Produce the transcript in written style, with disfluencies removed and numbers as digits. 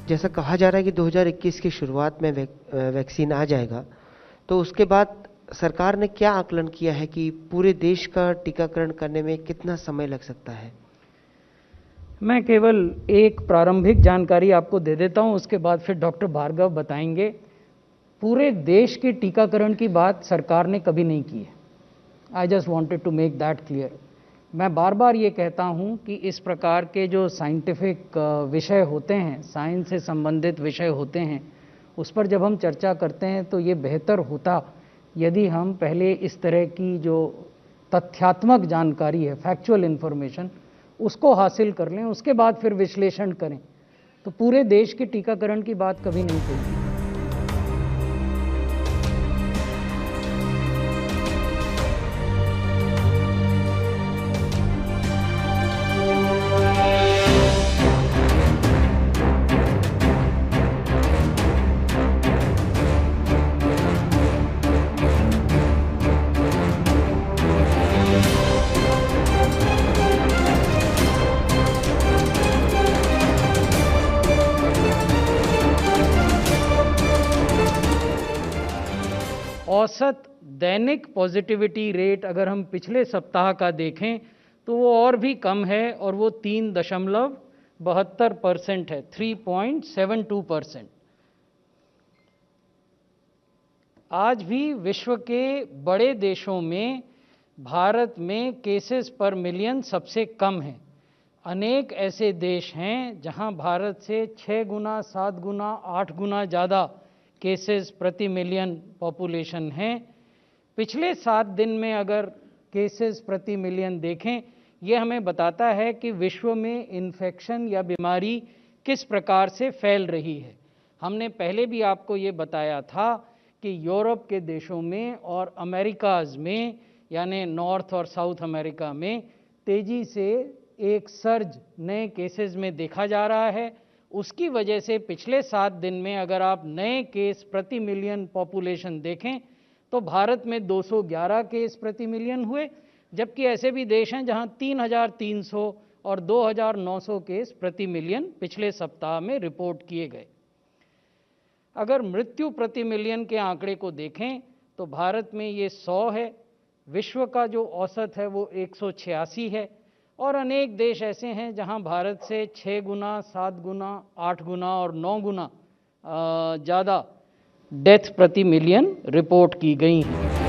जैसा कहा जा रहा है कि 2021 की शुरुआत में वैक्सीन आ जाएगा, तो उसके बाद सरकार ने क्या आकलन किया है कि पूरे देश का टीकाकरण करने में कितना समय लग सकता है? मैं केवल एक प्रारंभिक जानकारी आपको दे देता हूं, उसके बाद फिर डॉक्टर भार्गव बताएंगे। पूरे देश के टीकाकरण की बात सरकार ने कभी नहीं की है। I just wanted to make that clear. मैं बार बार ये कहता हूं कि इस प्रकार के जो साइंटिफिक विषय होते हैं, साइंस से संबंधित विषय होते हैं, उस पर जब हम चर्चा करते हैं तो ये बेहतर होता यदि हम पहले इस तरह की जो तथ्यात्मक जानकारी है, फैक्चुअल इन्फॉर्मेशन, उसको हासिल कर लें, उसके बाद फिर विश्लेषण करें। तो पूरे देश के टीकाकरण की बात कभी नहीं हुई। औसत दैनिक पॉजिटिविटी रेट अगर हम पिछले सप्ताह का देखें तो वो और भी कम है, और वो 3.72% है, 3.72%। आज भी विश्व के बड़े देशों में भारत में केसेस पर मिलियन सबसे कम है। अनेक ऐसे देश हैं जहां भारत से 6 गुना, 7 गुना, 8 गुना ज़्यादा केसेस प्रति मिलियन पॉपुलेशन हैं। पिछले 7 दिन में अगर केसेस प्रति मिलियन देखें, यह हमें बताता है कि विश्व में इन्फेक्शन या बीमारी किस प्रकार से फैल रही है। हमने पहले भी आपको ये बताया था कि यूरोप के देशों में और अमेरिकाज़ में, यानी नॉर्थ और साउथ अमेरिका में, तेज़ी से एक सर्ज नए केसेस में देखा जा रहा है। उसकी वजह से पिछले 7 दिन में अगर आप नए केस प्रति मिलियन पॉपुलेशन देखें तो भारत में 211 केस प्रति मिलियन हुए, जबकि ऐसे भी देश हैं जहां 3,300 और 2,900 केस प्रति मिलियन पिछले सप्ताह में रिपोर्ट किए गए। अगर मृत्यु प्रति मिलियन के आंकड़े को देखें तो भारत में ये 100 है, विश्व का जो औसत है वो 186 है, और अनेक देश ऐसे हैं जहां भारत से 6 गुना, 7 गुना, 8 गुना और 9 गुना ज़्यादा डेथ प्रति मिलियन रिपोर्ट की गई हैं।